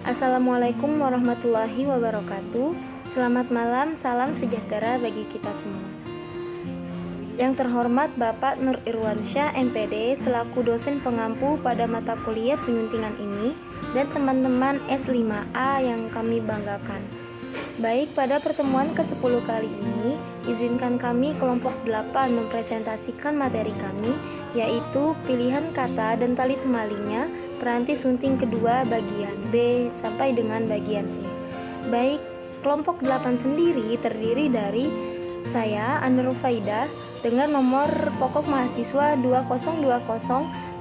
Assalamualaikum warahmatullahi wabarakatuh. Selamat malam, salam sejahtera bagi kita semua. Yang terhormat Bapak Nur Irwansyah MPD selaku dosen pengampu pada mata kuliah penyuntingan ini dan teman-teman S5A yang kami banggakan. Baik, pada pertemuan ke-10 kali ini, izinkan kami kelompok 8 mempresentasikan materi kami, yaitu pilihan kata dan tali temalinya, peranti sunting kedua bagian B sampai dengan bagian E. Baik, kelompok 8 sendiri terdiri dari saya, Anur Faidah, dengan nomor pokok mahasiswa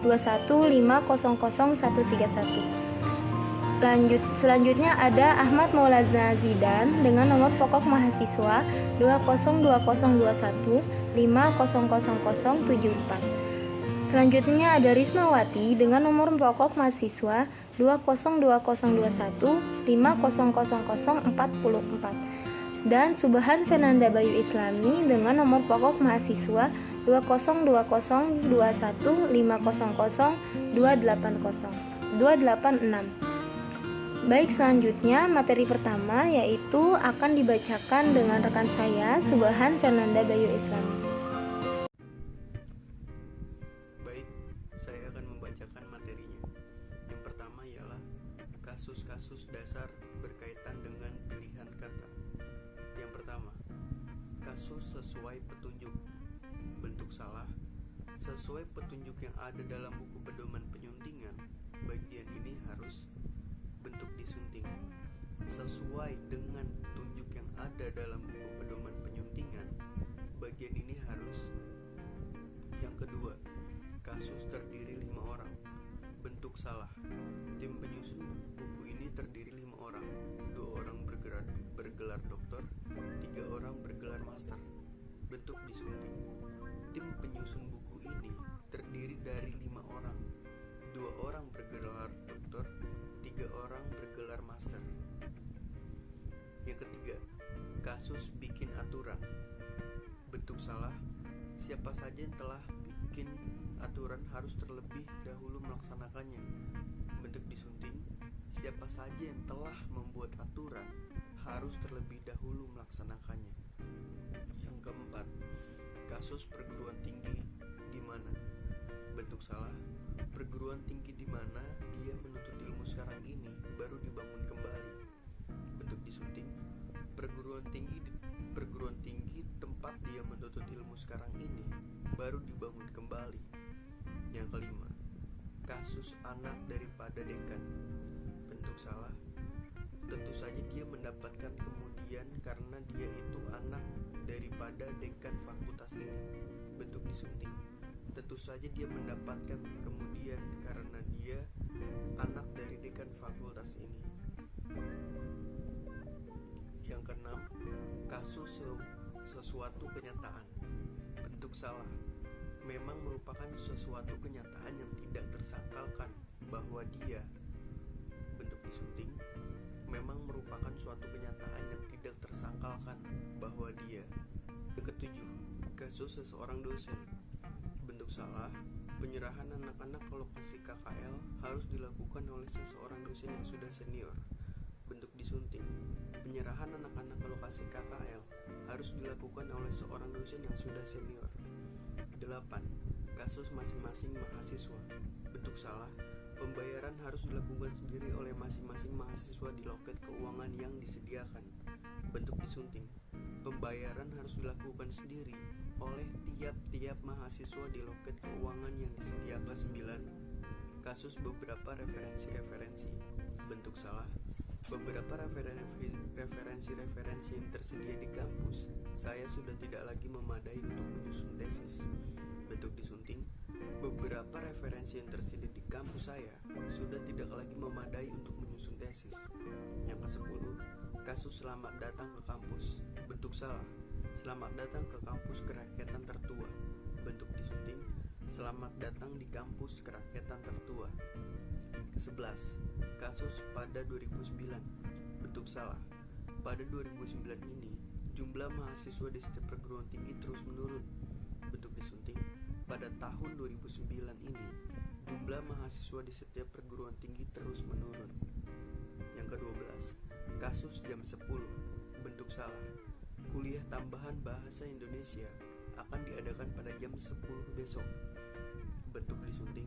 20202151500131. Selanjutnya ada Ahmad Maulana Zidan dengan nomor pokok mahasiswa 202021500074. Selanjutnya ada Rismawati dengan nomor pokok mahasiswa 2021500044. Dan Subhan Fernanda Bayu Islami dengan nomor pokok mahasiswa 2021500286. Baik, selanjutnya materi pertama yaitu akan dibacakan dengan rekan saya, Subhan Fernanda Bayu Islami. Baik, saya akan membacakan materinya. Yang pertama ialah kasus-kasus dasar berkaitan dengan pilihan kata. Yang pertama, kasus sesuai petunjuk. Bentuk salah. Sesuai petunjuk yang ada dalam buku pedoman penyuntingan, bagian ini harus bentuk disunting. Sesuai dengan petunjuk yang ada dalam buku pedoman penyuntingan, bagian ini harus. Yang kedua, kasus terdiri 5 orang. Bentuk salah. Tim penyusun buku ini terdiri 5 orang. 2 orang bergelar doktor, 3 orang bergelar master. Bentuk disunting. Tim penyusun buku ini terdiri dari 5 orang. 2 orang bergelar doktor, 3 orang bergelar master. Yang ketiga, kasus bikin aturan. Bentuk salah. Siapa saja yang telah bikin aturan harus terlebih dahulu melaksanakannya. Bentuk disunting. Siapa saja yang telah membuat aturan harus terlebih dahulu melaksanakannya. Yang keempat, kasus perguruan tinggi di mana. Bentuk salah. Perguruan tinggi di mana dia menuntut ilmu sekarang ini baru dibangun kembali. Bentuk disunting. Perguruan tinggi tempat dia menuntut ilmu sekarang ini baru dibangun kembali. Yang kelima, kasus anak daripada dekan. Bentuk salah. Tentu saja dia mendapatkan kemudian karena dia itu anak daripada dekan fakultas ini. Bentuk disunting. Tentu saja dia mendapatkan kemudian karena dia anak dari dekan fakultas ini. Yang keenam, kasus sesuatu kenyataan. Bentuk salah. Memang merupakan sesuatu kenyataan yang tidak tersangkalkan bahwa dia. Bentuk disunting. Memang merupakan suatu kenyataan yang tidak tersangkalkan bahwa dia. Yang ketujuh, kasus seseorang dosen. Bentuk salah. Penyerahan anak-anak ke lokasi KKL harus dilakukan oleh seseorang dosen yang sudah senior. Bentuk disunting. Penyerahan anak-anak ke lokasi KKL harus dilakukan oleh seorang dosen yang sudah senior. 8. Kasus masing-masing mahasiswa. Bentuk salah. Pembayaran harus dilakukan sendiri oleh masing-masing mahasiswa di loket keuangan yang disediakan. Bentuk disunting. Pembayaran harus dilakukan sendiri oleh tiap-tiap mahasiswa di loket keuangan yang disediakan. 9. Kasus beberapa referensi-referensi. Bentuk salah. Beberapa referensi-referensi yang tersedia di kampus saya sudah tidak lagi memadai untuk menyusun tesis. Bentuk disunting. Beberapa referensi yang tersedia di kampus saya sudah tidak lagi memadai untuk menyusun tesis. Yang ke-10, kasus selamat datang ke kampus. Bentuk salah. Selamat datang ke kampus kerakyatan tertua. Bentuk disunting. Selamat datang di kampus kerakyatan tertua. Ke-11, kasus pada 2009. Bentuk salah. Pada 2009 ini, jumlah mahasiswa di setiap perguruan tinggi terus menurun. Bentuk disunting. Pada tahun 2009 ini, jumlah mahasiswa di setiap perguruan tinggi terus menurun. jam 10. Bentuk salah. Kuliah tambahan bahasa Indonesia akan diadakan pada jam 10 besok. Bentuk disunting.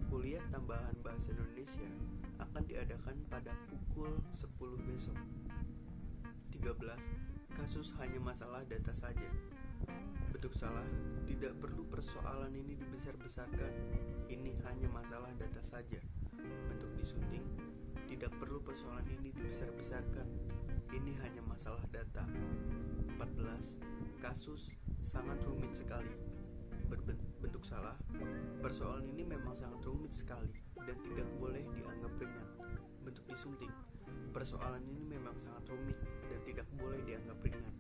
Kuliah tambahan bahasa Indonesia akan diadakan pada pukul 10 besok. 13. Kasus hanya masalah data saja. Bentuk salah. Tidak perlu persoalan ini dibesar-besarkan. Ini hanya masalah data saja. Bentuk disunting. Tidak perlu persoalan ini dibesar-besarkan. Ini hanya masalah data. 14. Kasus sangat rumit sekali. Bentuk salah. Persoalan ini memang sangat rumit sekali dan tidak boleh dianggap ringan. Bentuk disunting. Persoalan ini memang sangat rumit dan tidak boleh dianggap ringan.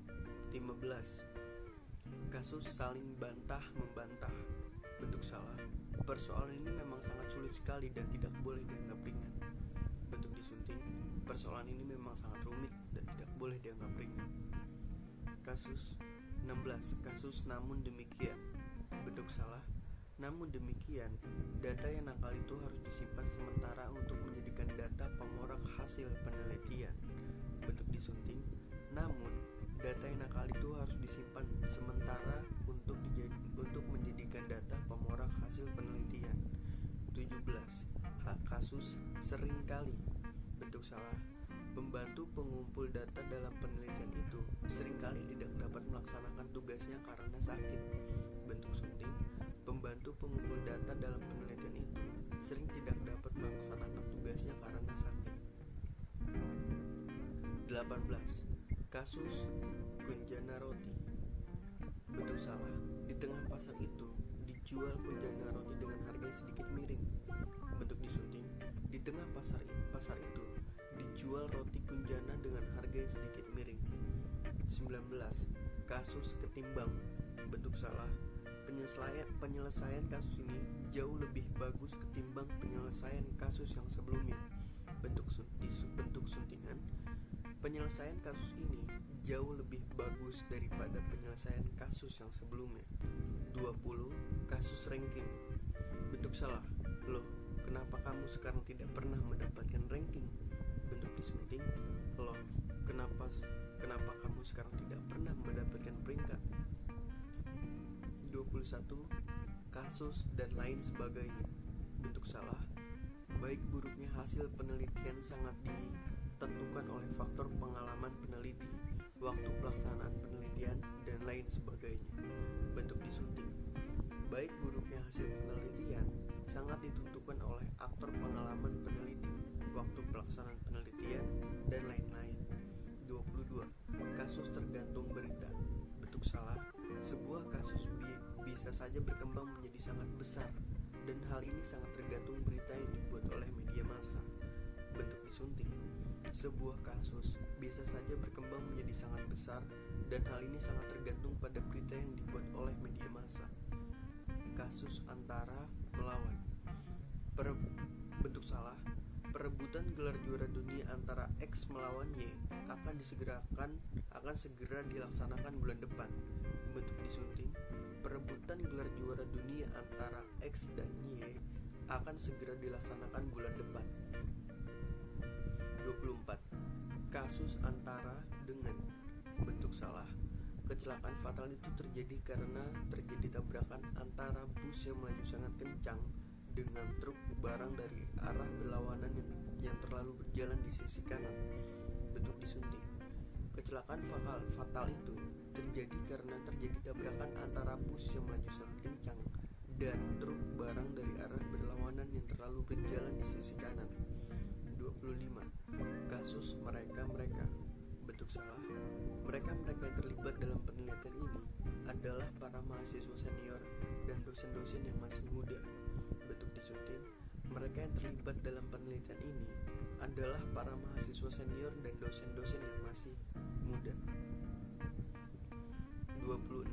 15. Kasus saling bantah-membantah. Bentuk salah. Persoalan ini memang sangat sulit sekali dan tidak boleh dianggap ringan. Bentuk disunting. Persoalan ini memang sangat rumit dan tidak boleh dianggap ringan. Kasus 16. Kasus namun demikian. Bentuk salah. Namun demikian, data yang nakal itu harus disimpan sementara untuk menjadikan data pemorak hasil penelitian. Bentuk disunting. Namun, data yang nakal itu harus disimpan sementara untuk menjadikan data pemorak hasil penelitian. 17. Kasus seringkali. Bentuk salah. Pembantu pengumpul data dalam penelitian itu seringkali tidak dapat melaksanakan tugasnya karena sakit. Bentuk sunting. Pembantu pengumpul data dalam penelitian itu sering tidak dapat melaksanakan tugasnya karena sakit. 18. Kasus Kunjana Roti. Bentuk salah. Di tengah pasar itu dijual kunjana roti dengan harga yang sedikit miring. Bentuk disunting. Di tengah pasar itu dijual roti kunjana dengan harga yang sedikit miring. 19. Kasus ketimbang. Bentuk salah. Penyelesaian kasus ini jauh lebih bagus ketimbang penyelesaian kasus yang sebelumnya. Bentuk suntingan. Penyelesaian kasus ini jauh lebih bagus daripada penyelesaian kasus yang sebelumnya. 20. Kasus ranking. Bentuk salah. Loh, kenapa kamu sekarang tidak pernah mendapatkan ranking? Bentuk disunting. Loh, kenapa kamu sekarang tidak pernah mendapatkan peringkat? 21. Kasus dan lain sebagainya. Bentuk salah. Baik buruknya hasil penelitian sangat ditentukan oleh faktor pengalaman peneliti, waktu pelaksanaan penelitian, dan lain sebagainya. Bentuk disunting. Baik buruknya hasil penelitian sangat ditentukan oleh aktor pengalaman peneliti, waktu pelaksanaan penelitian, dan lain-lain. 22. Kasus tergantung berita. Bentuk salah. Sebuah kasus bisa saja berkembang menjadi sangat besar, dan hal ini sangat tergantung berita yang dibuat oleh media massa. Bentuk disunting. Sebuah kasus bisa saja berkembang menjadi sangat besar, dan hal ini sangat tergantung pada berita yang dibuat oleh media massa. Kasus antara melawan. Bentuk salah. Perebutan gelar juara dunia antara X melawan Y akan segera dilaksanakan bulan depan. Bentuk disunting. Perebutan gelar juara dunia antara X dan Y akan segera dilaksanakan bulan depan. 24. Kasus antara dengan. Bentuk salah. Kecelakaan fatal itu terjadi karena terjadi tabrakan antara bus yang melaju sangat kencang dengan truk barang dari arah berlawanan yang terlalu berjalan di sisi kanan. Bentuk disunting. Kecelakaan fatal itu terjadi karena terjadi tabrakan antara bus yang melaju sangat kencang dan truk barang dari arah berlawanan yang terlalu berjalan di sisi kanan. 25. Kasus mereka-mereka. Bentuk salah. Mereka-mereka yang terlibat dalam penelitian ini adalah para mahasiswa senior dan dosen-dosen yang masih muda. Bentuk disunting. Mereka yang terlibat dalam penelitian ini adalah para mahasiswa senior dan dosen-dosen yang masih muda. 26.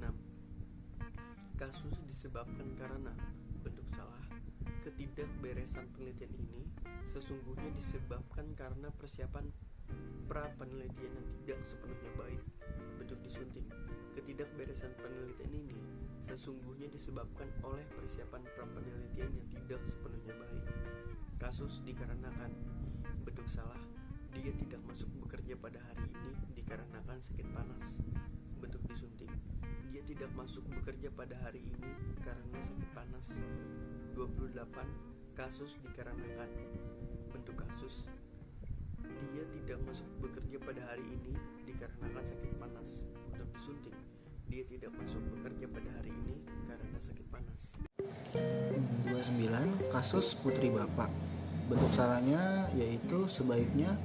Kasus disebabkan karena. Bentuk salah. Ketidakberesan penelitian ini sesungguhnya disebabkan karena persiapan pra-penelitian yang tidak sepenuhnya baik. Bentuk disunting. Ketidakberesan penelitian ini sesungguhnya disebabkan oleh persiapan pra-penelitian yang tidak sepenuhnya baik. Kasus dikarenakan. Bentuk salah. Dia tidak masuk bekerja pada hari ini dikarenakan sakit panas. Bentuk disunting, dia tidak masuk bekerja pada hari ini karena sakit panas. 28. Kasus dikarenakan. Bentuk kasus, dia tidak masuk bekerja pada hari ini dikarenakan sakit panas. Bentuk disunting, dia tidak masuk bekerja pada hari ini karena sakit panas. 29. Kasus putri bapak. Bentuk salahnya yaitu sebaiknya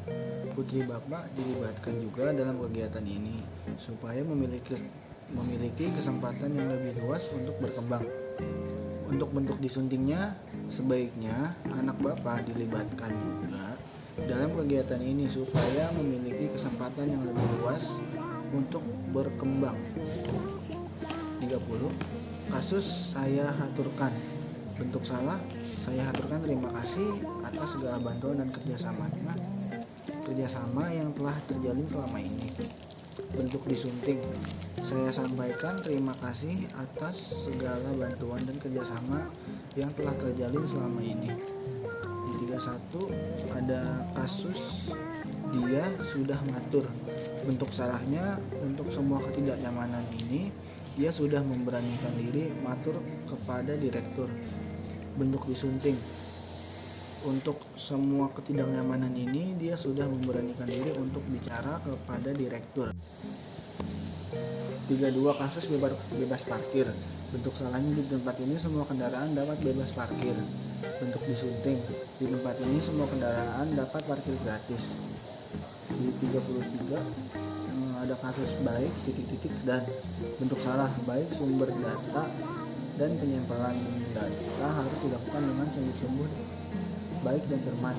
putri bapak dilibatkan juga dalam kegiatan ini supaya memiliki kesempatan yang lebih luas untuk berkembang. Untuk bentuk disuntingnya, sebaiknya anak bapak dilibatkan juga dalam kegiatan ini supaya memiliki kesempatan yang lebih luas untuk berkembang. 30. Kasus saya haturkan. Bentuk salah, saya haturkan terima kasih atas segala bantuan dan kerjasama yang telah terjalin selama ini. Bentuk disunting, saya sampaikan terima kasih atas segala bantuan dan kerjasama yang telah terjalin selama ini. Di 31 ada kasus dia sudah matur. Bentuk salahnya, untuk semua ketidaknyamanan ini dia sudah memberanikan diri matur kepada direktur. Bentuk disunting, untuk semua ketidaknyamanan ini dia sudah memberanikan diri untuk bicara kepada direktur. 32 kasus bebas parkir. Bentuk salahnya, di tempat ini semua kendaraan dapat bebas parkir. Bentuk disunting, di tempat ini semua kendaraan dapat parkir gratis. Di 33 ada kasus baik dan. Bentuk salah, baik sumber data dan penyimpanan data harus dilakukan dengan sungguh-sungguh, baik dan cermat.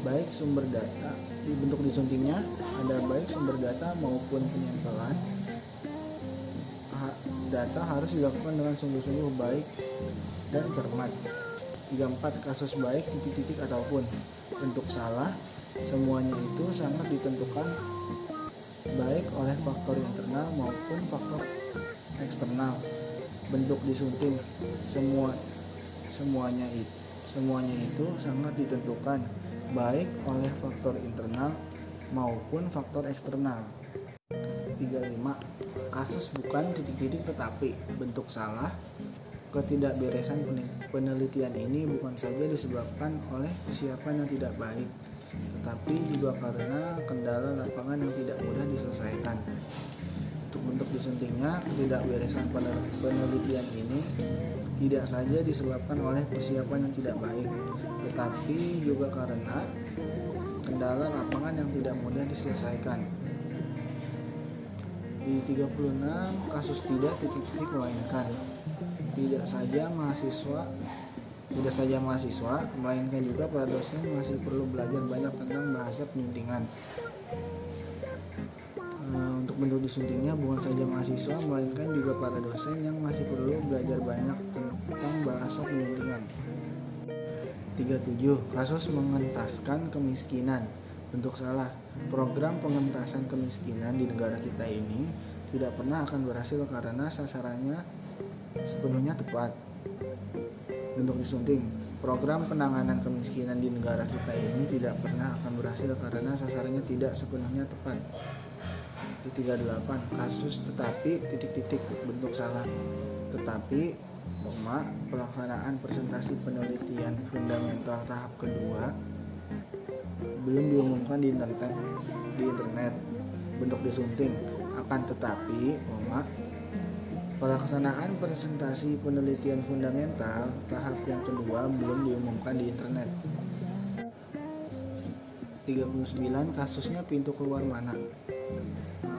Baik sumber data, di bentuk disuntingnya ada baik sumber data maupun penyimpanan data harus dilakukan dengan sungguh-sungguh, baik dan cermat. 34 kasus baik ataupun. Bentuk salah, semuanya itu sangat ditentukan baik oleh faktor internal maupun faktor eksternal. Bentuk disunting, semuanya itu sangat ditentukan baik oleh faktor internal maupun faktor eksternal. 35 kasus bukan tetapi. Bentuk salah, ketidakberesan penelitian ini bukan saja disebabkan oleh persiapan yang tidak baik, tetapi juga karena kendala lapangan yang tidak mudah diselesaikan. Untuk bentuk disuntingnya, ketidakberesan penelitian ini tidak saja disebabkan oleh persiapan yang tidak baik, tetapi juga karena kendala lapangan yang tidak mudah diselesaikan. Di 36 kasus tidak melainkan. Tidak saja mahasiswa, melainkan juga para dosen masih perlu belajar banyak tentang bahasa penyuntingan. Untuk bentuk disuntingnya, bukan saja mahasiswa, melainkan juga para dosen yang masih perlu belajar banyak tentang bahasa penyuntingan. 37 kasus mengentaskan kemiskinan. Bentuk salah, program pengentasan kemiskinan di negara kita ini tidak pernah akan berhasil karena sasarannya sepenuhnya tepat. Bentuk disunting, program penanganan kemiskinan di negara kita ini tidak pernah akan berhasil karena sasarannya tidak sepenuhnya tepat. Di 38 kasus tetapi bentuk salah, tetapi pelaksanaan presentasi penelitian fundamental tahap kedua belum diumumkan di internet. Bentuk disunting, akan tetapi pelaksanaan presentasi penelitian fundamental tahap yang kedua belum diumumkan di internet. 39 kasusnya pintu keluar mana.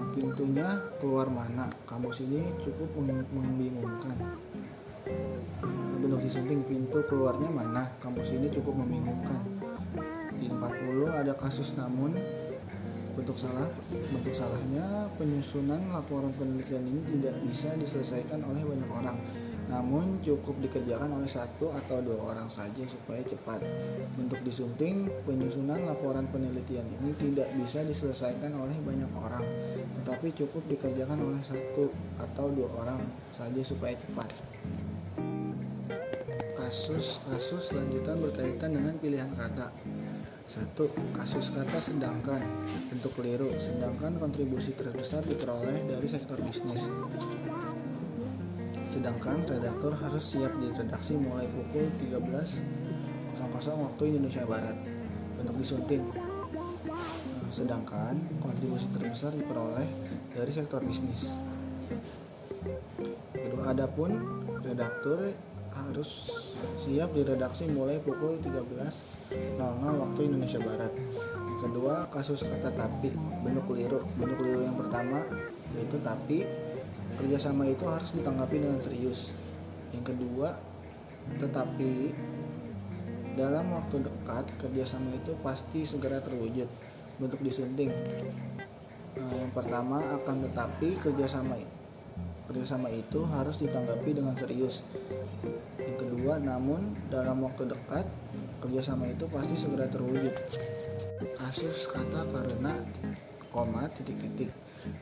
Pintunya keluar mana, kamus ini cukup membingungkan. Bentuk disunting, pintu keluarnya mana, kamus ini cukup membingungkan. Di 40 ada kasus namun bentuk salahnya, penyusunan laporan penelitian ini tidak bisa diselesaikan oleh banyak orang, namun cukup dikerjakan oleh 1 atau 2 orang saja supaya cepat. Bentuk disunting, penyusunan laporan penelitian ini tidak bisa diselesaikan oleh banyak orang, tetapi cukup dikerjakan oleh 1 atau 2 orang saja supaya cepat. Kasus lanjutan berkaitan dengan pilihan kata. 1. Kasus kata sedangkan. Bentuk keliru. Sedangkan kontribusi terbesar diperoleh dari sektor bisnis. Sedangkan redaktur harus siap di redaksi mulai pukul 13.00 waktu Indonesia Barat. Bentuk disunting. Sedangkan kontribusi terbesar diperoleh dari sektor bisnis. Kedua, adapun redaktur harus siap diredaksi mulai pukul 13.00 waktu Indonesia Barat. Yang kedua, kasus kata tapi. Bentuk keliru. Bentuk keliru yang pertama yaitu tapi kerjasama itu harus ditanggapi dengan serius. Yang kedua, tetapi dalam waktu dekat kerjasama itu pasti segera terwujud. Bentuk disunting. Yang pertama, akan tetapi kerjasama itu harus ditanggapi dengan serius. Yang kedua, namun dalam waktu dekat kerjasama itu pasti segera terwujud. Kasus kata karena, titik-titik.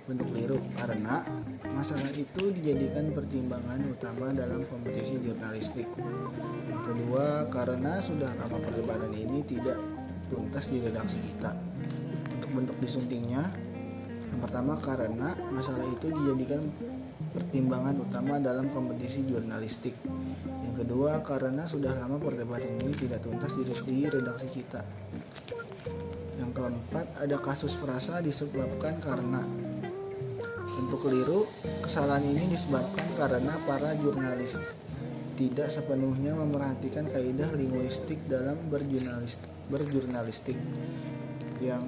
Bentuk keliru. Karena masalah itu dijadikan pertimbangan utama dalam kompetisi jurnalistik. Yang kedua, karena sudah lama perdebatan ini tidak tuntas di redaksi kita. Untuk bentuk disuntingnya, yang pertama, karena masalah itu dijadikan pertimbangan utama dalam kompetisi jurnalistik. Yang kedua, karena sudah lama perdebatan ini tidak tuntas di redaksi kita. Yang keempat, ada kasus perasa disebabkan karena. Bentuk keliru. Kesalahan ini disebabkan karena para jurnalis tidak sepenuhnya memperhatikan kaidah linguistik dalam berjurnalistik. Yang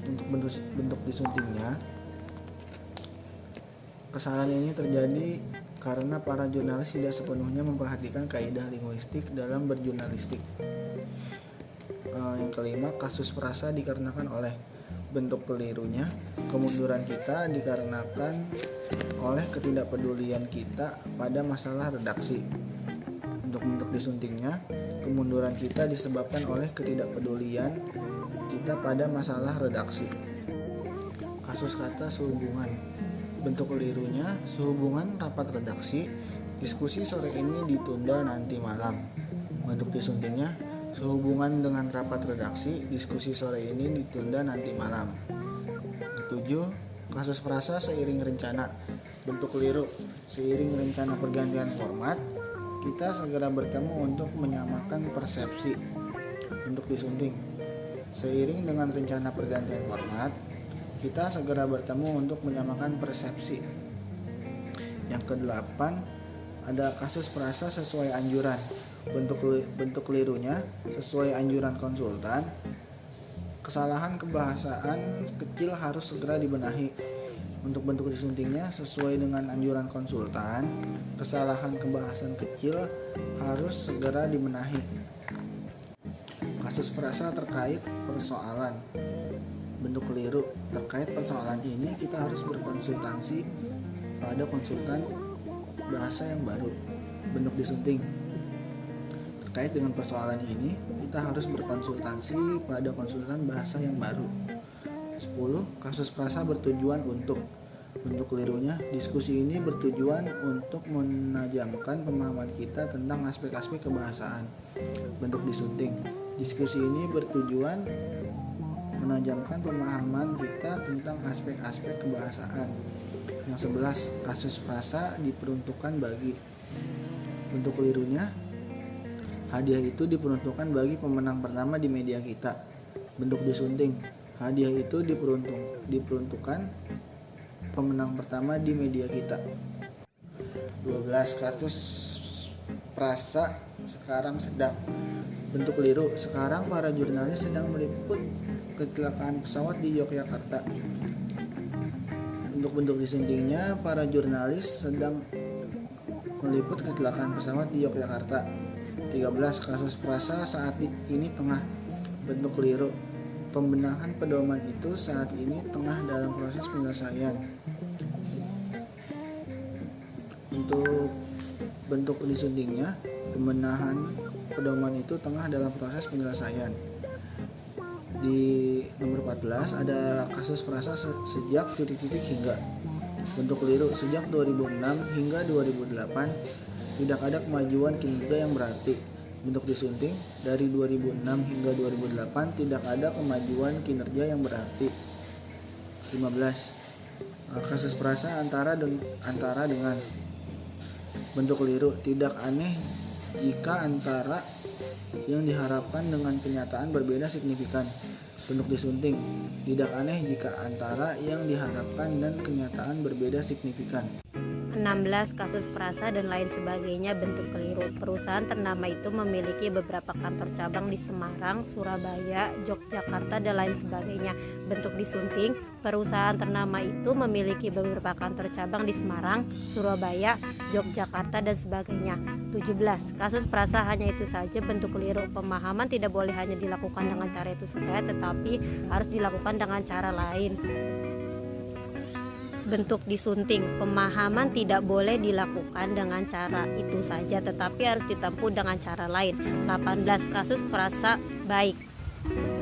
untuk bentuk disuntingnya, kesalahan ini terjadi karena para jurnalis tidak sepenuhnya memperhatikan kaidah linguistik dalam berjurnalistik. Yang kelima, kasus perasa dikarenakan oleh. Bentuk kelirunya, kemunduran kita dikarenakan oleh ketidakpedulian kita pada masalah redaksi. Untuk bentuk disuntingnya, kemunduran kita disebabkan oleh ketidakpedulian kita pada masalah redaksi. Kasus kata sehubungan. Bentuk kelirunya, sehubungan rapat redaksi, diskusi sore ini ditunda nanti malam. Bentuk disuntingnya, sehubungan dengan rapat redaksi, diskusi sore ini ditunda nanti malam. Ketujuh, kasus perasa seiring rencana. Bentuk keliru. Seiring rencana pergantian format, kita segera bertemu untuk menyamakan persepsi. Bentuk disunting. Seiring dengan rencana pergantian format, kita segera bertemu untuk menyamakan persepsi. Yang kedelapan, ada kasus perasa sesuai anjuran. Bentuk kelirunya, sesuai anjuran konsultan, kesalahan kebahasaan kecil harus segera dibenahi. Untuk bentuk disuntingnya, sesuai dengan anjuran konsultan, kesalahan kebahasan kecil harus segera dibenahi. Kasus perasa terkait persoalan. Bentuk keliru. Terkait persoalan ini kita harus berkonsultasi pada konsultan bahasa yang baru. Bentuk disunting. Terkait dengan persoalan ini, kita harus berkonsultasi pada konsultan bahasa yang baru. 10. Kasus perasa bertujuan untuk. Bentuk kelirunya, diskusi ini bertujuan untuk menajamkan pemahaman kita tentang aspek-aspek kebahasaan. Bentuk disunting. Diskusi ini bertujuan menajamkan pemahaman kita tentang aspek-aspek kebahasaan. Yang 11. Kasus perasa diperuntukkan bagi. Bentuk kelirunya, hadiah itu diperuntukkan bagi pemenang pertama di media kita. Bentuk disunting. Hadiah itu diperuntukkan pemenang pertama di media kita. 12. Kasus perasa sekarang sedang. Bentuk keliru. Sekarang para jurnalis sedang meliput kecelakaan pesawat di Yogyakarta. Untuk bentuk disuntingnya, para jurnalis sedang meliput kecelakaan pesawat di Yogyakarta. 13. Kasus perasa saat ini tengah. Bentuk keliru. Pembenahan pedoman itu saat ini tengah dalam proses penyelesaian. Untuk bentuk disuntingnya, pembenahan pedoman itu tengah dalam proses penyelesaian. Di nomor 14 ada kasus perasa sejak titik-titik hingga. Bentuk keliru. Sejak 2006 hingga 2008 tidak ada kemajuan kinerja yang berarti. bentuk disunting dari 2006 hingga 2008 tidak ada kemajuan kinerja yang berarti. 15. Kasus perasa antara dengan bentuk keliru. Tidak aneh jika antara yang diharapkan dengan kenyataan berbeda signifikan. Bentuk disunting. Tidak aneh jika antara yang diharapkan dan kenyataan berbeda signifikan. 16. Kasus frasa dan lain sebagainya bentuk keliru. Perusahaan ternama itu memiliki beberapa kantor cabang di Semarang, Surabaya, Yogyakarta, dan lain sebagainya. Bentuk disunting. Perusahaan ternama itu memiliki beberapa kantor cabang di Semarang, Surabaya, Yogyakarta, dan sebagainya. 17. Kasus frasa hanya itu saja bentuk keliru. Pemahaman tidak boleh hanya dilakukan dengan cara itu saja, tetapi harus dilakukan dengan cara lain. Bentuk disunting. Pemahaman tidak boleh dilakukan dengan cara itu saja, tetapi harus ditempuh dengan cara lain. 18. Kasus frasa baik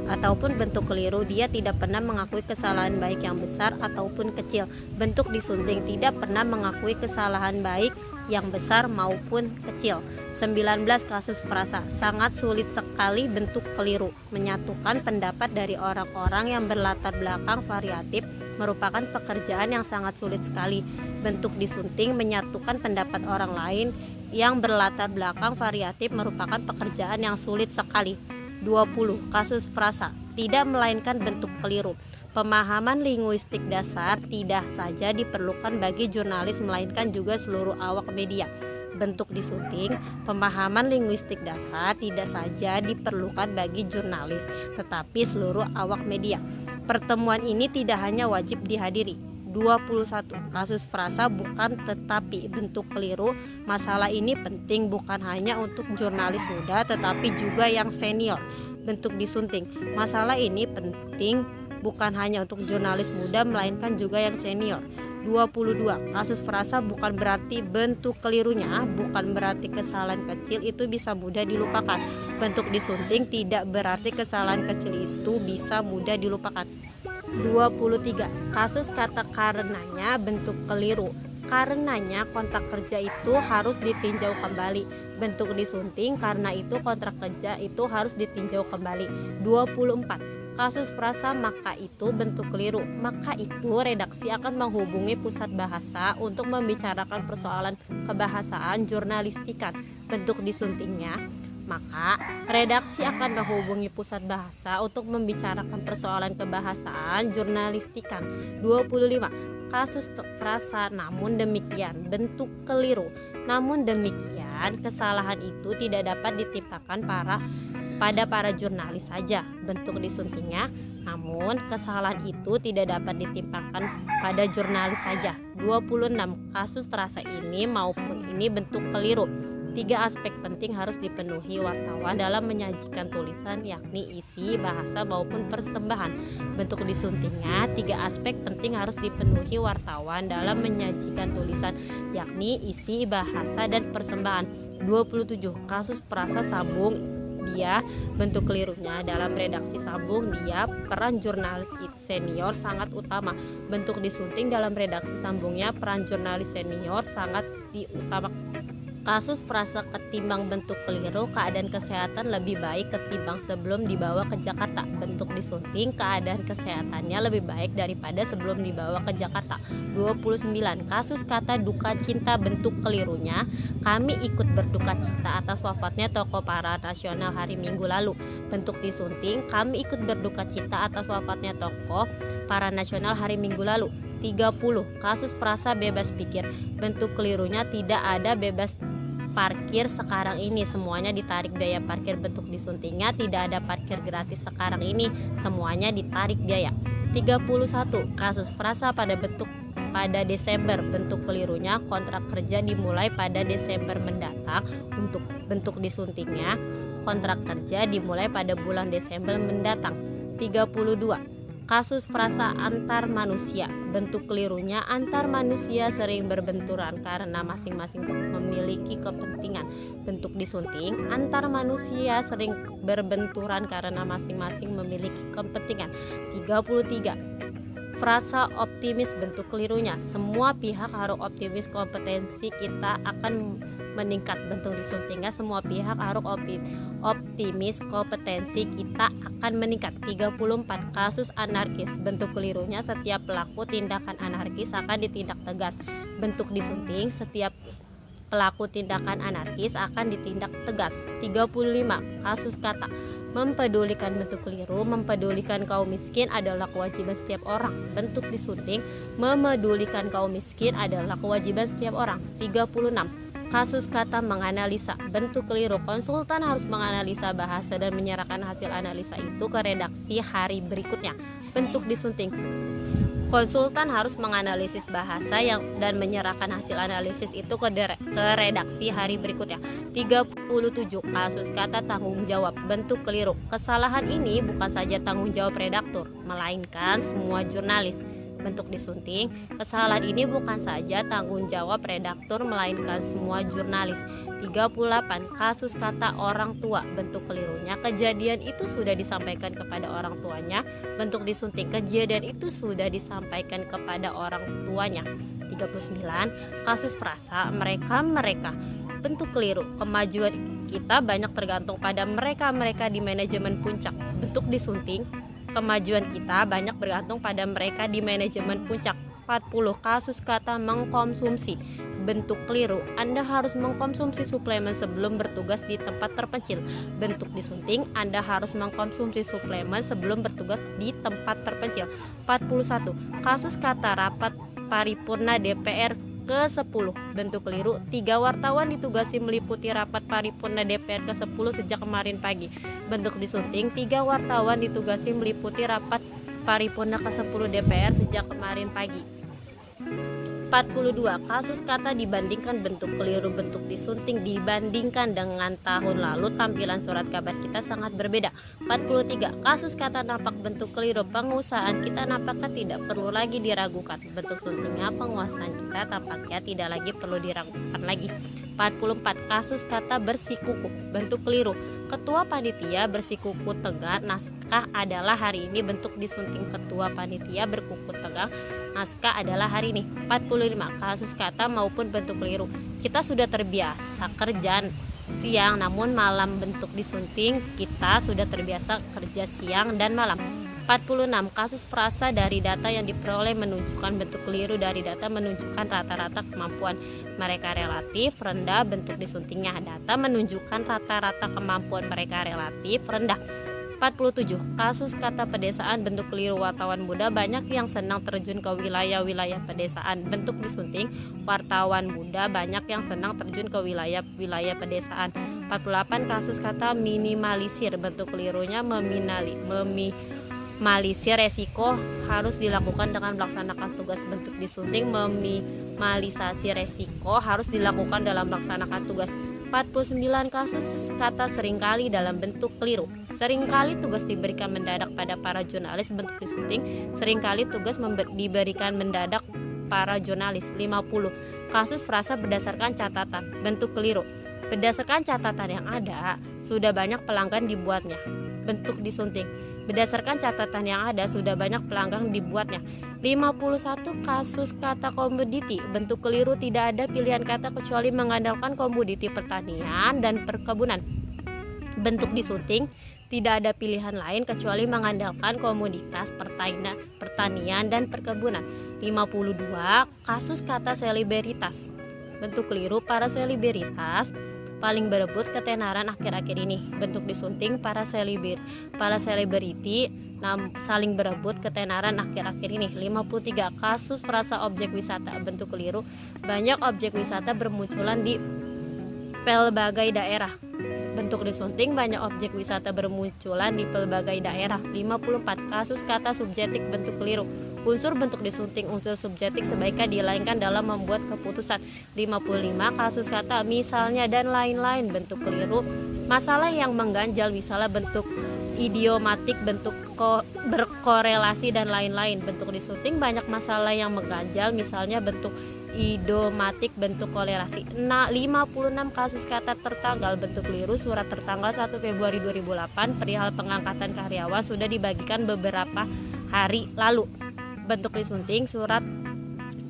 ataupun bentuk keliru. Dia tidak pernah mengakui kesalahan baik yang besar ataupun kecil. Bentuk disunting. Tidak pernah mengakui kesalahan baik yang besar maupun kecil. 19. Kasus frasa. Sangat sulit sekali bentuk keliru. Menyatukan pendapat dari orang-orang yang berlatar belakang variatif merupakan pekerjaan yang sangat sulit sekali. Bentuk disunting. Menyatukan pendapat orang lain yang berlatar belakang variatif merupakan pekerjaan yang sulit sekali. 20. Kasus frasa. Tidak melainkan bentuk keliru. Pemahaman linguistik dasar tidak saja diperlukan bagi jurnalis, melainkan juga seluruh awak media. Bentuk disunting. Pemahaman linguistik dasar tidak saja diperlukan bagi jurnalis, tetapi seluruh awak media. Pertemuan ini tidak hanya wajib dihadiri. 21. Kasus frasa bukan tetapi bentuk keliru. Masalah ini penting bukan hanya untuk jurnalis muda, tetapi juga yang senior. Bentuk disunting. Masalah ini penting bukan hanya untuk jurnalis muda, melainkan juga yang senior. 22. Kasus frasa bukan berarti bentuk kelirunya, bukan berarti kesalahan kecil itu bisa mudah dilupakan. Bentuk disunting tidak berarti kesalahan kecil itu bisa mudah dilupakan. 23. Kasus kata karenanya bentuk keliru. Karenanya kontrak kerja itu harus ditinjau kembali. Bentuk disunting. Karena itu kontrak kerja itu harus ditinjau kembali. 24. Kasus frasa maka itu bentuk keliru. Maka itu redaksi akan menghubungi pusat bahasa untuk membicarakan persoalan kebahasaan jurnalistikan. Bentuk disuntingnya. Maka redaksi akan menghubungi pusat bahasa untuk membicarakan persoalan kebahasaan jurnalistikan. 25. Kasus frasa namun demikian bentuk keliru. Namun demikian kesalahan itu tidak dapat ditimpakan pada para jurnalis saja. Bentuk disuntingnya. Namun kesalahan itu tidak dapat ditimpakan pada jurnalis saja. 26. Kasus frasa ini maupun ini bentuk keliru. 3 aspek penting harus dipenuhi wartawan dalam menyajikan tulisan, yakni isi, bahasa maupun persembahan. Bentuk disuntingnya. 3 aspek penting harus dipenuhi wartawan dalam menyajikan tulisan, yakni isi, bahasa, dan persembahan. 27. Kasus frasa sambung. Dia bentuk kelirunya dalam redaksi sambung. Dia peran jurnalis senior sangat utama. Bentuk disunting dalam redaksi sambungnya peran jurnalis senior sangat diutamakan. Kasus frasa ketimbang bentuk keliru. Keadaan kesehatan lebih baik ketimbang sebelum dibawa ke Jakarta. Bentuk disunting. Keadaan kesehatannya lebih baik daripada sebelum dibawa ke Jakarta. 29. Kasus kata duka cinta. Bentuk kelirunya. Kami ikut berduka cita atas wafatnya tokoh para nasional hari Minggu lalu. Bentuk disunting. Kami ikut berduka cita atas wafatnya tokoh para nasional hari Minggu lalu. 30. Kasus frasa bebas pikir. Bentuk kelirunya. Tidak ada bebas parkir sekarang ini, semuanya ditarik biaya parkir. Bentuk disuntingnya. Tidak ada parkir gratis sekarang ini, semuanya ditarik biaya. 31. Kasus frasa pada Desember. Bentuk kelirunya. Kontrak kerja dimulai pada Desember mendatang. Untuk bentuk disuntingnya. Kontrak kerja dimulai pada bulan Desember mendatang. 32. Kasus frasa antar manusia. Bentuk kelirunya. Antar manusia sering berbenturan karena masing-masing memiliki kepentingan. Bentuk disunting. Antar manusia sering berbenturan karena masing-masing memiliki kepentingan. 33. Frasa optimis. Bentuk kelirunya. Semua pihak harus optimis kompetensi kita akan meningkat. Bentuk disuntingnya semua pihak harus optimis kompetensi kita akan meningkat. 34 kasus anarkis. Bentuk kelirunya setiap pelaku tindakan anarkis akan ditindak tegas. Bentuk disunting setiap pelaku tindakan anarkis akan ditindak tegas. 35 kasus kata. Mempedulikan bentuk keliru, mempedulikan kaum miskin adalah kewajiban setiap orang. Bentuk disunting, memedulikan kaum miskin adalah kewajiban setiap orang. 36 kasus kata menganalisa. Bentuk keliru, konsultan harus menganalisa bahasa dan menyerahkan hasil analisa itu ke redaksi hari berikutnya. Bentuk disunting, konsultan harus menganalisis bahasa dan menyerahkan hasil analisis itu ke redaksi hari berikutnya. 37 kasus kata tanggung jawab. Bentuk keliru, kesalahan ini bukan saja tanggung jawab redaktur, melainkan semua jurnalis. Bentuk disunting, kesalahan ini bukan saja tanggung jawab redaktur, melainkan semua jurnalis. 38 kasus kata orang tua. Bentuk kelirunya, kejadian itu sudah disampaikan kepada orang tuanya. Bentuk disunting, kejadian itu sudah disampaikan kepada orang tuanya. 39 kasus frasa mereka. Bentuk keliru, kemajuan kita banyak tergantung pada mereka di manajemen puncak. Bentuk disunting, kemajuan kita banyak bergantung pada mereka di manajemen puncak. 40 kasus kata mengkonsumsi. Bentuk keliru, Anda harus mengkonsumsi suplemen sebelum bertugas di tempat terpencil. Bentuk disunting, Anda harus mengkonsumsi suplemen sebelum bertugas di tempat terpencil. 41 kasus kata rapat paripurna DPR ke-10. Bentuk keliru, 3 wartawan ditugasi meliputi rapat paripurna DPR ke-10 sejak kemarin pagi. Bentuk disunting, 3 wartawan ditugasi meliputi rapat paripurna ke-10 DPR sejak kemarin pagi. 42 kasus kata dibandingkan. Bentuk keliru, bentuk disunting dibandingkan dengan tahun lalu tampilan surat kabar kita sangat berbeda. 43 kasus kata nampak. Bentuk keliru, penguasaan kita nampaknya tidak perlu lagi diragukan. Bentuk suntingnya, penguasaan kita tampaknya tidak lagi perlu diragukan lagi. 44 kasus kata bersikukuh. Bentuk keliru, ketua panitia bersikukuh tegar, naskah adalah hari ini. Bentuk disunting, ketua panitia berkuku tegar, naskah adalah hari ini. 45 kasus kata maupun bentuk keliru, kita sudah terbiasa kerja siang namun malam. Bentuk disunting, kita sudah terbiasa kerja siang dan malam. 46 kasus frasa dari data yang diperoleh menunjukkan. Bentuk keliru, dari data menunjukkan rata-rata kemampuan mereka relatif rendah. Bentuk disuntingnya, data menunjukkan rata-rata kemampuan mereka relatif rendah. 47 kasus kata pedesaan. Bentuk keliru, wartawan muda banyak yang senang terjun ke wilayah-wilayah pedesaan. Bentuk disunting, wartawan muda banyak yang senang terjun ke wilayah-wilayah pedesaan. 48 kasus kata minimalisir. Bentuk kelirunya, minimalisir resiko harus dilakukan dengan melaksanakan tugas. Bentuk disunting, minimalisasi resiko harus dilakukan dalam melaksanakan tugas. 49 kasus kata seringkali dalam bentuk keliru. Seringkali tugas diberikan mendadak pada para jurnalis. Bentuk disunting, seringkali tugas diberikan mendadak para jurnalis. 50 kasus frasa berdasarkan catatan. Bentuk keliru, berdasarkan catatan yang ada sudah banyak pelanggan dibuatnya. Bentuk disunting, berdasarkan catatan yang ada sudah banyak pelanggan dibuatnya. 51 kasus kata komoditi. Bentuk keliru, tidak ada pilihan kata kecuali mengandalkan komoditi pertanian dan perkebunan. Bentuk disunting, tidak ada pilihan lain kecuali mengandalkan komoditas pertanian dan perkebunan. 52 kasus kata selebritas. Bentuk keliru, para selebritas paling berebut ketenaran akhir-akhir ini. Bentuk disunting, para selebriti saling berebut ketenaran akhir-akhir ini. 53 kasus frasa objek wisata. Bentuk keliru, banyak objek wisata bermunculan di pelbagai daerah. Bentuk disunting, banyak objek wisata bermunculan di pelbagai daerah. 54 kasus kata subjektif. Bentuk keliru, unsur bentuk disunting, unsur subjektif sebaiknya dilainkan dalam membuat keputusan. 55 kasus kata misalnya dan lain-lain. Bentuk keliru, masalah yang mengganjal, misalnya bentuk idiomatik, bentuk berkorelasi dan lain-lain. Bentuk disunting, banyak masalah yang mengganjal, misalnya bentuk idiomatik, bentuk korelasi. 56 kasus kata tertanggal. Bentuk keliru, surat tertanggal 1 Februari 2008 perihal pengangkatan karyawan sudah dibagikan beberapa hari lalu. Bentuk disunting, surat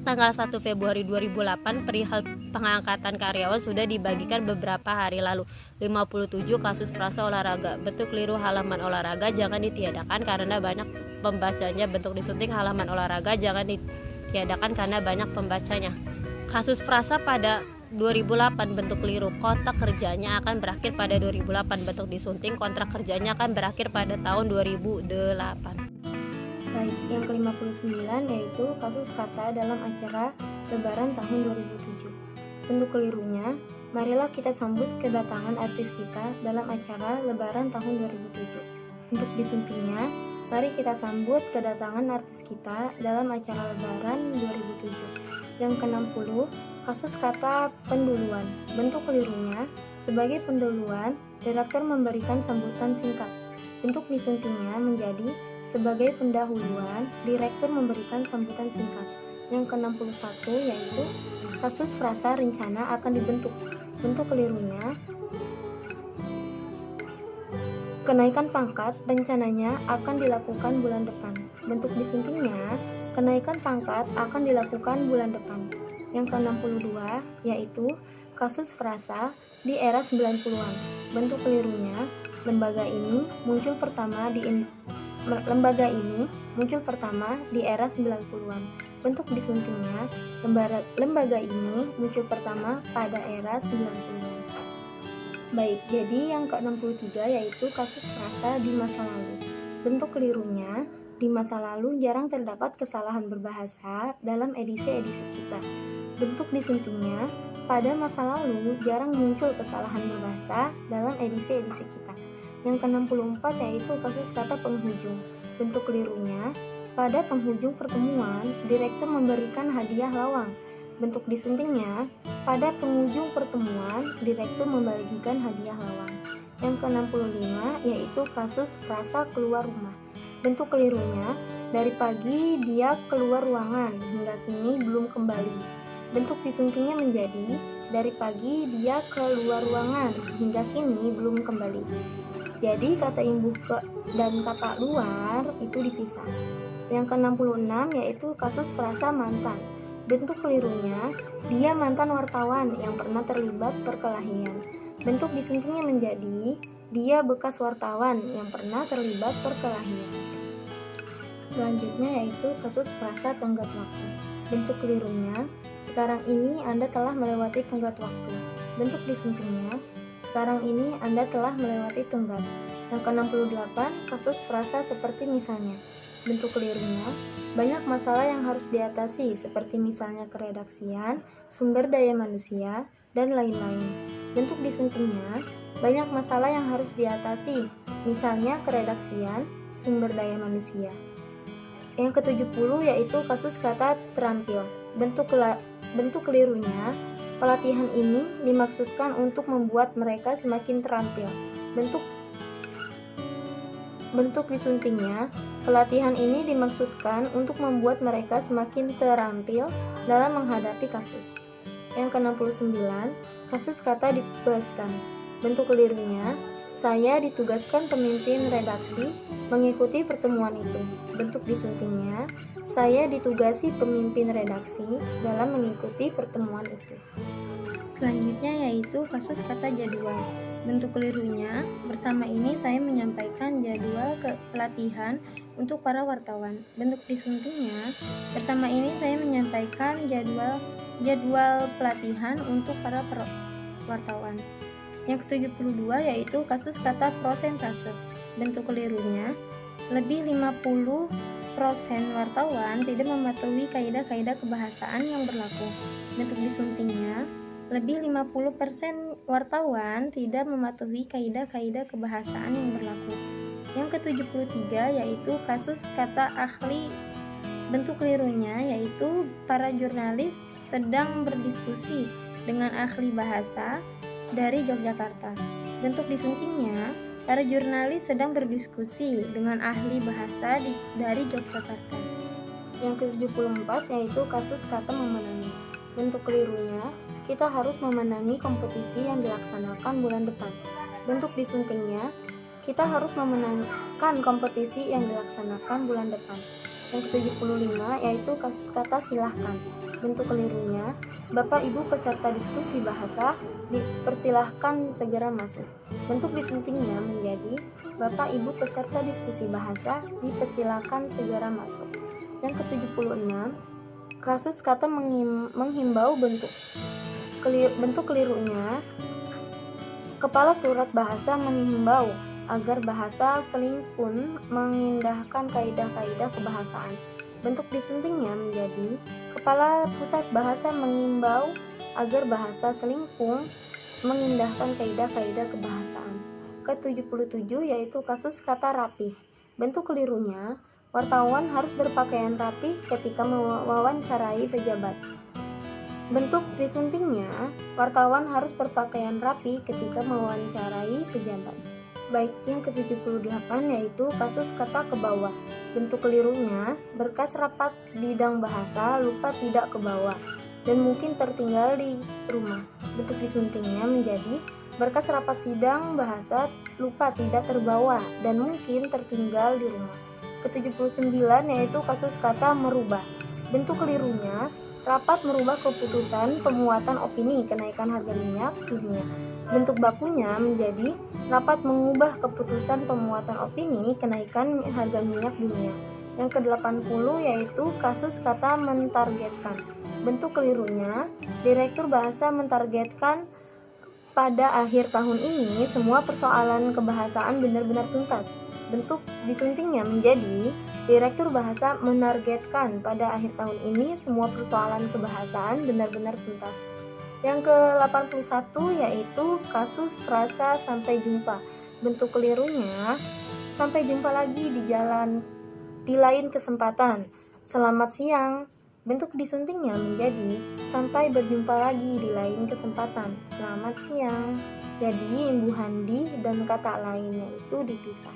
tanggal 1 Februari 2008 perihal pengangkatan karyawan sudah dibagikan beberapa hari lalu. 57 kasus frasa olahraga. Bentuk keliru halaman olahraga jangan ditiadakan karena banyak pembacanya. Bentuk disunting halaman olahraga jangan ditiadakan karena banyak pembacanya. Kasus frasa pada 2008 bentuk keliru, kontrak kerjanya akan berakhir pada 2008. Bentuk disunting kontrak kerjanya akan berakhir pada tahun 2008. Baik, yang ke-59 yaitu kasus kata dalam acara Lebaran tahun 2007. Bentuk kelirunya, marilah kita sambut kedatangan artis kita dalam acara Lebaran tahun 2007. Bentuk disuntingnya, mari kita sambut kedatangan artis kita dalam acara Lebaran 2007. Yang ke-60, kasus kata penduluan. Bentuk kelirunya, sebagai penduluan, direktur memberikan sambutan singkat. Bentuk disuntingnya menjadi sebagai pendahuluan, direktur memberikan sambutan singkat. Yang ke-61 yaitu kasus frasa rencana akan dibentuk. Bentuk kelirunya, kenaikan pangkat rencananya akan dilakukan bulan depan. Bentuk disuntingnya, kenaikan pangkat akan dilakukan bulan depan. Yang ke-62 yaitu kasus frasa di era 90-an. Bentuk kelirunya, lembaga ini muncul pertama di era 90-an. Bentuk disuntingnya, lembaga ini muncul pertama pada era 90-an. Baik, jadi yang ke-63 yaitu kasus frasa di masa lalu. Bentuk kelirunya, di masa lalu jarang terdapat kesalahan berbahasa dalam edisi-edisi kita. Bentuk disuntingnya, pada masa lalu jarang muncul kesalahan berbahasa dalam edisi-edisi kita. Yang ke-64 yaitu kasus kata penghujung. Bentuk kelirunya, pada penghujung pertemuan, direktur memberikan hadiah lawang. Bentuk disuntingnya, pada penghujung pertemuan, direktur membagikan hadiah lawang. Yang ke-65 yaitu kasus frasa keluar rumah. Bentuk kelirunya, dari pagi dia keluar ruangan, hingga kini belum kembali. Bentuk disuntingnya menjadi, dari pagi dia keluar ruangan, hingga kini belum kembali. Jadi kata imbuh dan kata luar itu dipisah. Yang ke-66 yaitu kasus frasa mantan. Bentuk kelirunya, dia mantan wartawan yang pernah terlibat perkelahian. Bentuk disuntingnya menjadi, dia bekas wartawan yang pernah terlibat perkelahian. Selanjutnya yaitu kasus frasa tenggat waktu. Bentuk kelirunya, sekarang ini Anda telah melewati tenggat waktu. Bentuk disuntingnya, sekarang ini Anda telah melewati tenggat. Yang ke-68 kasus frasa seperti misalnya. Bentuk kelirunya, banyak masalah yang harus diatasi seperti misalnya keredaksian, sumber daya manusia, dan lain-lain. Bentuk disuntingnya, banyak masalah yang harus diatasi, misalnya keredaksian, sumber daya manusia. Yang ke-70 yaitu kasus kata terampil. Bentuk kelirunya, pelatihan ini dimaksudkan untuk membuat mereka semakin terampil. Bentuk disuntingnya, pelatihan ini dimaksudkan untuk membuat mereka semakin terampil dalam menghadapi kasus. Yang ke-69, kasus kata ditugaskan. Bentuk kelirunya, saya ditugaskan pemimpin redaksi mengikuti pertemuan itu. Bentuk disuntingnya, saya ditugasi pemimpin redaksi dalam mengikuti pertemuan itu. Selanjutnya yaitu kasus kata jadwal. Bentuk kelirunya, bersama ini saya menyampaikan jadwal pelatihan untuk para wartawan. Bentuk disuntingnya, bersama ini saya menyampaikan jadwal pelatihan untuk para wartawan. Yang ke-72 yaitu kasus kata prosentase. Bentuk kelirunya, lebih 50% wartawan tidak mematuhi kaidah-kaidah kebahasaan yang berlaku. Bentuk disuntingnya, lebih 50% wartawan tidak mematuhi kaidah-kaidah kebahasaan yang berlaku. Yang ke-73 yaitu kasus kata ahli. Bentuk kelirunya yaitu para jurnalis sedang berdiskusi dengan ahli bahasa dari Yogyakarta. Bentuk disuntingnya, para jurnalis sedang berdiskusi dengan ahli bahasa dari Yogyakarta. Yang ke-74 yaitu kasus kata memenangi. Bentuk kelirunya, kita harus memenangi kompetisi yang dilaksanakan bulan depan. Bentuk disuntingnya, kita harus memenangkan kompetisi yang dilaksanakan bulan depan. Yang ke-75 yaitu kasus kata silahkan. Bentuk kelirunya, Bapak Ibu peserta diskusi bahasa dipersilahkan segera masuk. Bentuk disuntingnya menjadi Bapak Ibu peserta diskusi bahasa dipersilahkan segera masuk. Yang ke-76 kasus kata menghimbau. Bentuk kelirunya, Kepala Surat Bahasa menghimbau agar bahasa selingkun mengindahkan kaidah-kaidah kebahasaan. Bentuk disuntingnya menjadi Kepala Pusat Bahasa mengimbau agar bahasa selingkung mengindahkan kaidah-kaidah kebahasaan. Ke-77 yaitu kasus kata rapih. Bentuk kelirunya, wartawan harus berpakaian rapih ketika mewawancarai pejabat. Bentuk disuntingnya, wartawan harus berpakaian rapi ketika mewawancarai pejabat. Baik, yang ke-78 yaitu kasus kata ke bawah. Bentuk kelirunya, berkas rapat bidang bahasa lupa tidak ke bawah dan mungkin tertinggal di rumah. Bentuk disuntingnya menjadi berkas rapat sidang bahasa lupa tidak terbawa dan mungkin tertinggal di rumah. Ke-79 yaitu kasus kata merubah. Bentuk kelirunya, rapat merubah keputusan pemuatan opini kenaikan harga minyak dunia. Bentuk bakunya menjadi rapat mengubah keputusan pemuatan opini kenaikan harga minyak dunia. Yang ke-80 yaitu kasus kata mentargetkan. Bentuk kelirunya, Direktur Bahasa mentargetkan pada akhir tahun ini semua persoalan kebahasaan benar-benar tuntas. Bentuk disuntingnya menjadi Direktur Bahasa menargetkan pada akhir tahun ini semua persoalan kebahasaan benar-benar tuntas. Yang ke-81 yaitu kasus frasa sampai jumpa. Bentuk kelirunya, sampai jumpa lagi di lain kesempatan. Selamat siang. Bentuk disuntingnya menjadi sampai berjumpa lagi di lain kesempatan. Selamat siang. Jadi imbu handi dan kata lainnya itu dipisah.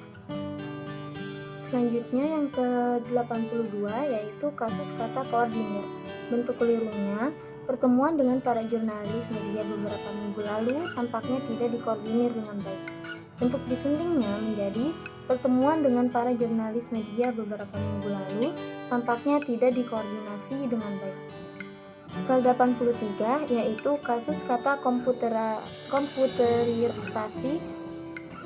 Selanjutnya yang ke-82 yaitu kasus kata koordinir. Bentuk kelirunya, pertemuan dengan para jurnalis media beberapa minggu lalu tampaknya tidak dikoordinir dengan baik. Bentuk disuntingnya menjadi pertemuan dengan para jurnalis media beberapa minggu lalu tampaknya tidak dikoordinasi dengan baik. Ke-83 yaitu kasus kata komputerisasi.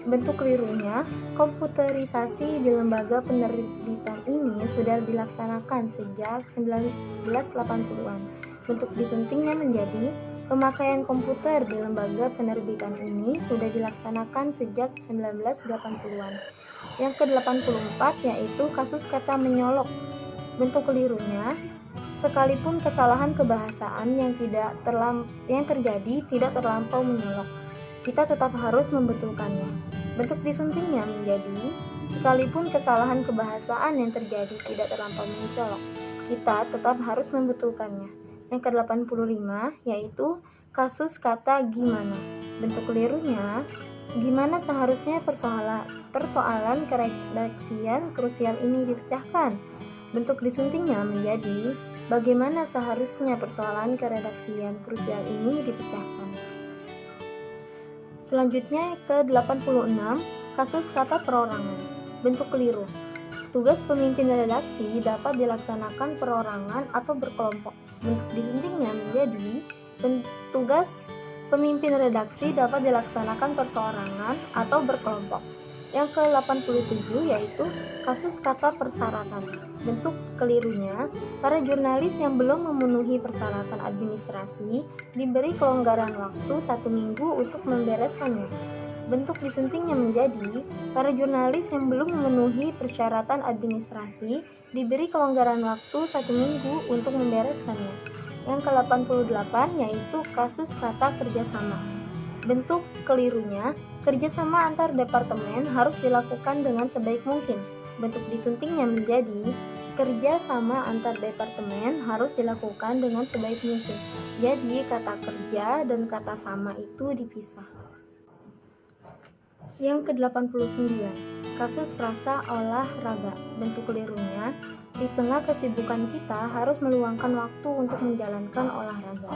Bentuk kelirunya, komputerisasi di lembaga penerbitan ini sudah dilaksanakan sejak 1980-an. Bentuk disuntingnya menjadi pemakaian komputer di lembaga penerbitan ini sudah dilaksanakan sejak 1980-an. Yang ke-84 yaitu kasus kata menyolok. Bentuk kelirunya, sekalipun kesalahan kebahasaan yang terjadi tidak terlampau menyolok, kita tetap harus membetulkannya. Bentuk disuntingnya menjadi sekalipun kesalahan kebahasaan yang terjadi tidak terlampau mencolok, kita tetap harus membetulkannya. Yang ke-85 yaitu kasus kata gimana. Bentuk kelirunya, gimana seharusnya persoalan keredaksian krusial ini dipecahkan. Bentuk disuntingnya menjadi bagaimana seharusnya persoalan keredaksian krusial ini dipecahkan. Selanjutnya ke-86 kasus kata perorangan. Bentuk keliru, tugas pemimpin redaksi dapat dilaksanakan perorangan atau berkelompok. Bentuk disuntingnya menjadi tugas pemimpin redaksi dapat dilaksanakan perseorangan atau berkelompok. Yang ke-87 yaitu kasus kata persyaratan. Bentuk kelirunya, para jurnalis yang belum memenuhi persyaratan administrasi diberi kelonggaran waktu 1 minggu untuk membereskannya. Bentuk disuntingnya menjadi para jurnalis yang belum memenuhi persyaratan administrasi diberi kelonggaran waktu 1 minggu untuk membereskannya. Yang ke-88 yaitu kasus kata kerjasama. Bentuk kelirunya, kerjasama antar departemen harus dilakukan dengan sebaik mungkin. Bentuk disuntingnya menjadi kerjasama antar departemen harus dilakukan dengan sebaik mungkin. Jadi kata kerja dan kata sama itu dipisah. Yang ke-89 kasus frasa olahraga. Bentuk kelirunya, di tengah kesibukan kita harus meluangkan waktu untuk menjalankan olahraga.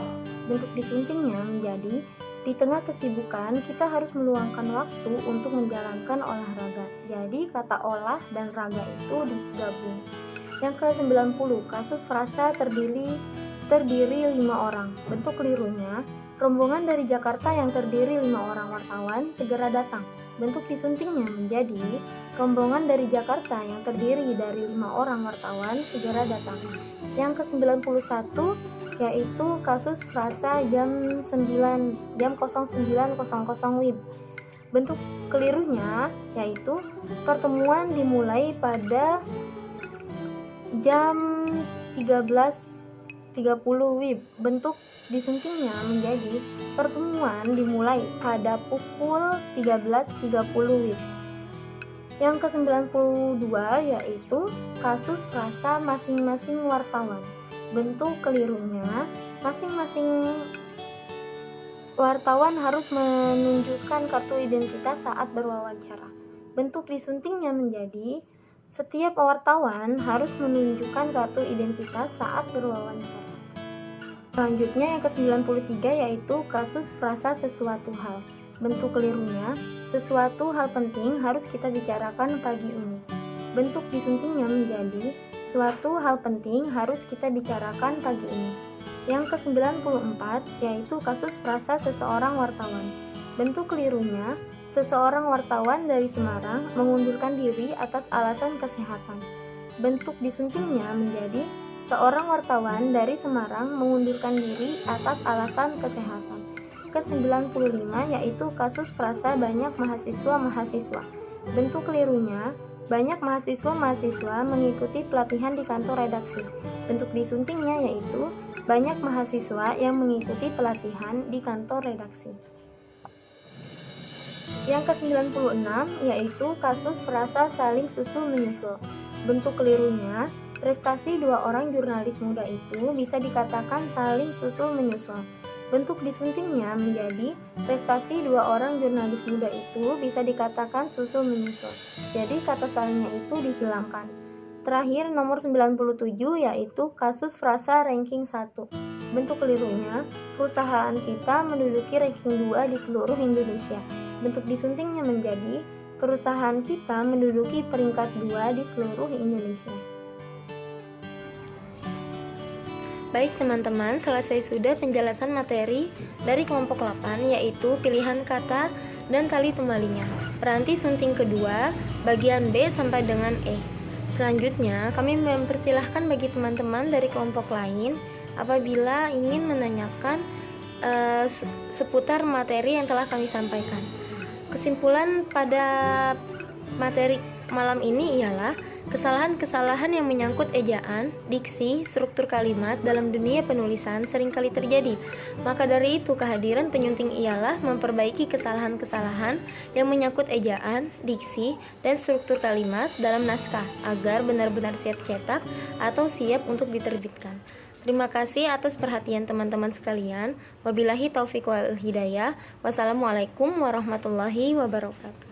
Bentuk disuntingnya menjadi di tengah kesibukan kita harus meluangkan waktu untuk menjalankan olahraga. Jadi kata olah dan raga itu digabung. Yang ke-90, kasus frasa terdiri 5 orang. Bentuk kelirunya, rombongan dari Jakarta yang terdiri 5 orang wartawan segera datang. Bentuk disuntingnya menjadi rombongan dari Jakarta yang terdiri dari 5 orang wartawan segera datang. Yang ke-91 yaitu kasus frasa jam 09.00 WIB. Bentuk kelirunya yaitu pertemuan dimulai pada jam 13.30 WIB. Bentuk disuntingnya menjadi pertemuan dimulai pada pukul 13.30 WIB. Yang ke-92 yaitu kasus frasa masing-masing wartawan. Bentuk kelirunya, masing-masing wartawan harus menunjukkan kartu identitas saat berwawancara. Bentuk disuntingnya menjadi setiap wartawan harus menunjukkan kartu identitas saat berwawancara. Selanjutnya yang ke-93 yaitu kasus frasa sesuatu hal. Bentuk kelirunya, sesuatu hal penting harus kita bicarakan pagi ini. Bentuk disuntingnya menjadi suatu hal penting harus kita bicarakan pagi ini. Yang ke-94 yaitu kasus frasa seseorang wartawan. Bentuk kelirunya, seseorang wartawan dari Semarang mengundurkan diri atas alasan kesehatan. Bentuk disuntingnya menjadi seorang wartawan dari Semarang mengundurkan diri atas alasan kesehatan. Ke-95 yaitu kasus frasa banyak mahasiswa-mahasiswa. Bentuk kelirunya, banyak mahasiswa-mahasiswa mengikuti pelatihan di kantor redaksi. Bentuk disuntingnya yaitu banyak mahasiswa yang mengikuti pelatihan di kantor redaksi. Yang ke-96 yaitu kasus frasa saling susul-menyusul. Bentuk kelirunya, prestasi 2 orang jurnalis muda itu bisa dikatakan saling susul-menyusul. Bentuk disuntingnya menjadi prestasi 2 orang jurnalis muda itu bisa dikatakan susul-menyusul. Jadi kata salingnya itu dihilangkan. Terakhir nomor 97 yaitu kasus frasa ranking 1. Bentuk kelirunya, perusahaan kita menduduki ranking 2 di seluruh Indonesia. Bentuk disuntingnya menjadi perusahaan kita menduduki peringkat 2 di seluruh Indonesia. Baik teman-teman, selesai sudah penjelasan materi dari kelompok 8 yaitu pilihan kata dan tali tembalinya. Peranti sunting kedua, bagian B sampai dengan E. Selanjutnya, kami mempersilahkan bagi teman-teman dari kelompok lain apabila ingin menanyakan seputar materi yang telah kami sampaikan. Kesimpulan pada materi malam ini ialah kesalahan-kesalahan yang menyangkut ejaan, diksi, struktur kalimat dalam dunia penulisan seringkali terjadi. Maka dari itu kehadiran penyunting ialah memperbaiki kesalahan-kesalahan yang menyangkut ejaan, diksi, dan struktur kalimat dalam naskah agar benar-benar siap cetak atau siap untuk diterbitkan. Terima kasih atas perhatian teman-teman sekalian. Wabillahi taufiq wal hidayah. Wassalamualaikum warahmatullahi wabarakatuh.